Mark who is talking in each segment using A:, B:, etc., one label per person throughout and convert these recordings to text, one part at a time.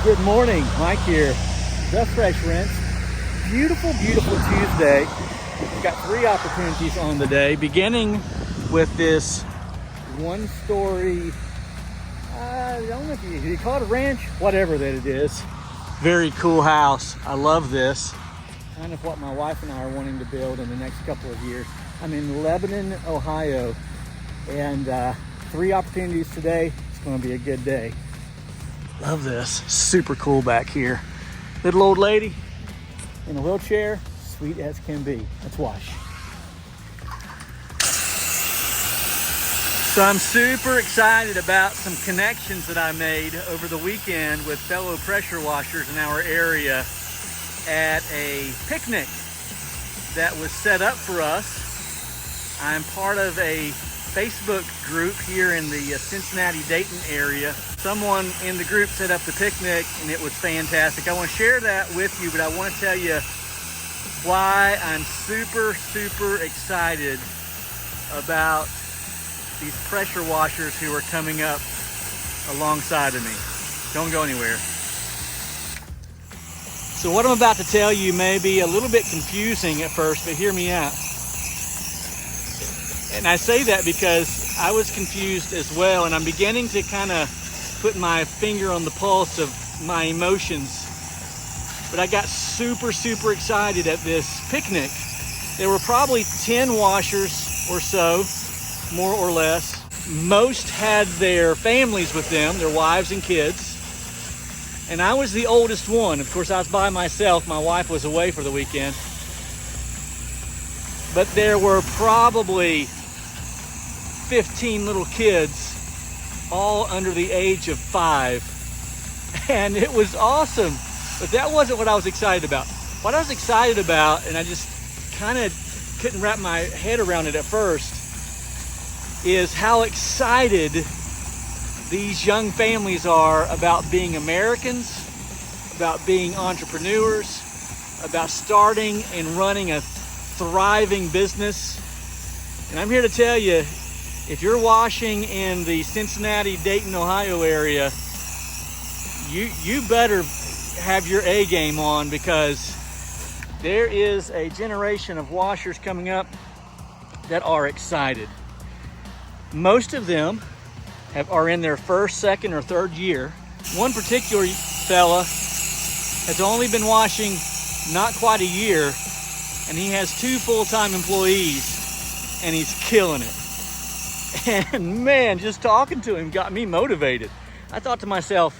A: Good morning, Mike here. The Fresh Rinse. Beautiful, beautiful Tuesday. We've got 3 opportunities on the day, beginning with this one-story, I don't know if you call it a ranch, whatever that it is. Very cool house. I love this. Kind of what my wife and I are wanting to build in the next couple of years. I'm in Lebanon, Ohio, and 3 opportunities today. It's going to be a good day. Love this. Super cool back here. Little old lady in a wheelchair, sweet as can be. Let's wash. So I'm super excited about some connections that I made over the weekend with fellow pressure washers in our area at a picnic that was set up for us. I'm part of a Facebook group here in the Cincinnati-Dayton area. Someone in the group set up the picnic and it was fantastic. I want to share that with you, but I want to tell you why I'm super excited about these pressure washers who are coming up alongside of me. Don't go anywhere. So what I'm about to tell you may be a little bit confusing at first, but hear me out. And I say that because I was confused as well, and I'm beginning to kind of put my finger on the pulse of my emotions. But I got super excited at this picnic. There were probably 10 washers or so, more or less. Most had their families with them, their wives and kids. And I was the oldest one. Of course, I was by myself. My wife was away for the weekend. But there were probably 15 little kids, all under the age of 5. And it was awesome. But that wasn't what I was excited about. What I was excited about, and I just kind of couldn't wrap my head around it at first, is how excited these young families are about being Americans, about being entrepreneurs, about starting and running a thriving business. And I'm here to tell you, if you're washing in the Cincinnati, Dayton, Ohio area, you better have your A game on, because there is a generation of washers coming up that are excited. Most of them are in their first, second, or third year. One particular fella has only been washing not quite a year, and he has 2 full-time employees, and he's killing it. And man, just talking to him got me motivated. I thought to myself,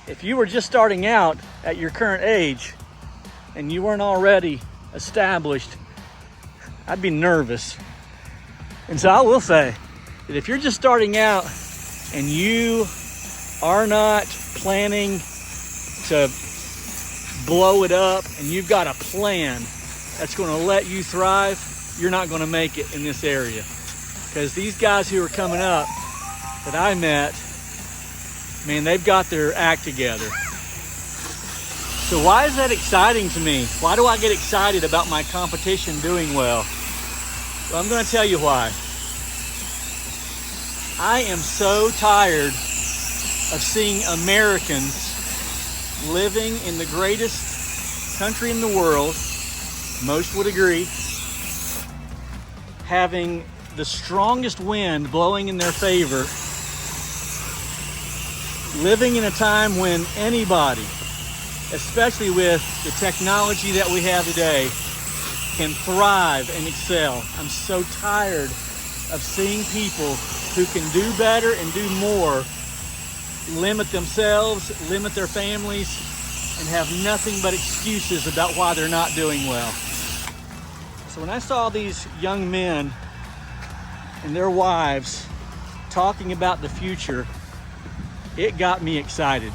A: if you were just starting out at your current age and you weren't already established, I'd be nervous. And so I will say that if you're just starting out and you are not planning to blow it up and you've got a plan that's going to let you thrive, you're not going to make it in this area. Because these guys who are coming up that I met, man, they've got their act together. So why is that exciting to me? Why do I get excited about my competition doing well? Well, I'm going to tell you why. I am so tired of seeing Americans living in the greatest country in the world, most would agree, having the strongest wind blowing in their favor, living in a time when anybody, especially with the technology that we have today, can thrive and excel. I'm so tired of seeing people who can do better and do more limit themselves, limit their families, and have nothing but excuses about why they're not doing well. So when I saw these young men and their wives talking about the future, it got me excited.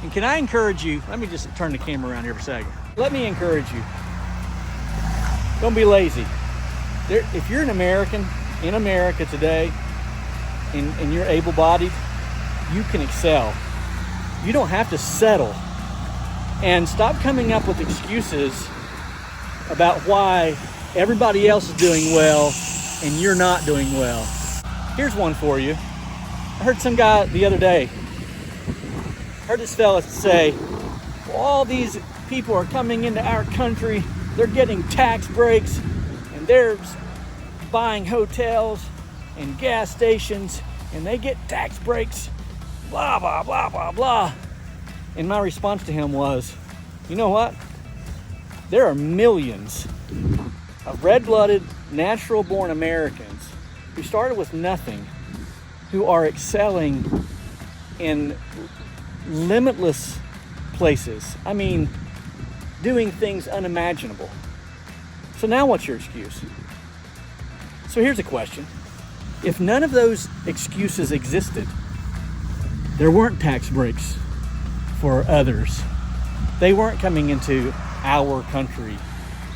A: And can I encourage you, let me just turn the camera around here for a second. Let me encourage you, don't be lazy. If you're an American in America today and you're able-bodied, you can excel. You don't have to settle. And stop coming up with excuses about why everybody else is doing well and you're not doing well. Here's one for you. I heard some guy the other day Heard this fella say, well, all these people are coming into our country, they're getting tax breaks, and they're buying hotels and gas stations, and they get tax breaks, blah, blah, blah, blah, blah. And my response to him was, you know what? There are millions of red-blooded, natural-born Americans who started with nothing, who are excelling in limitless places. I mean, doing things unimaginable. So now what's your excuse? So here's a question. If none of those excuses existed, there weren't tax breaks for others. They weren't coming into our country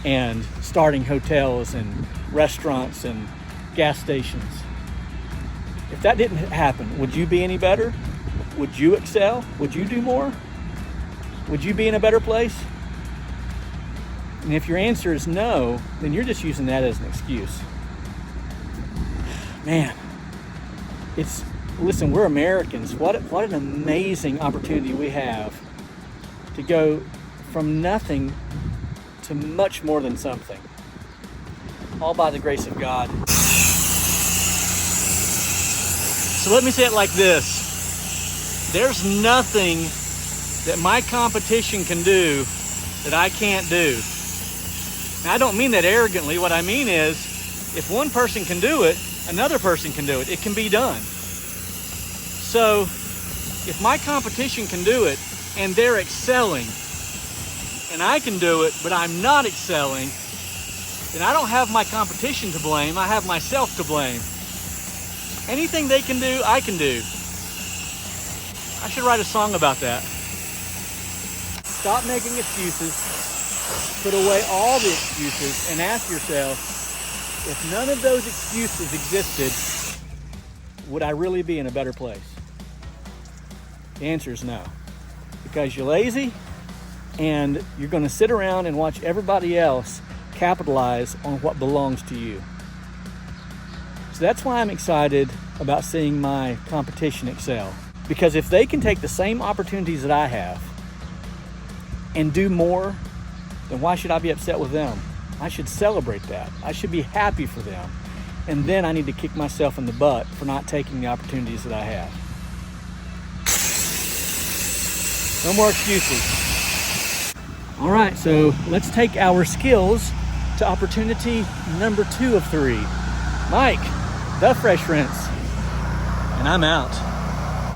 A: and starting hotels and restaurants and gas stations. If that didn't happen, would you be any better? Would you excel? Would you do more? Would you be in a better place? And if your answer is no, then you're just using that as an excuse. Man, listen, we're Americans. What an amazing opportunity we have to go from nothing to much more than something. All by the grace of God. So let me say it like this. There's nothing that my competition can do that I can't do. Now, I don't mean that arrogantly. What I mean is, if one person can do it, another person can do it. It can be done. So, if my competition can do it, and they're excelling, and I can do it, but I'm not excelling, then I don't have my competition to blame. I have myself to blame. Anything they can do, I can do. I should write a song about that. Stop making excuses. Put away all the excuses and ask yourself, if none of those excuses existed, would I really be in a better place? The answer is no. Because you're lazy and you're going to sit around and watch everybody else capitalize on what belongs to you. So that's why I'm excited about seeing my competition excel. Because if they can take the same opportunities that I have and do more, then why should I be upset with them? I should celebrate that. I should be happy for them. And then I need to kick myself in the butt for not taking the opportunities that I have. No more excuses. All right, so let's take our skills to opportunity number 2 of 3. Mike, the Fresh Rinse, and I'm out.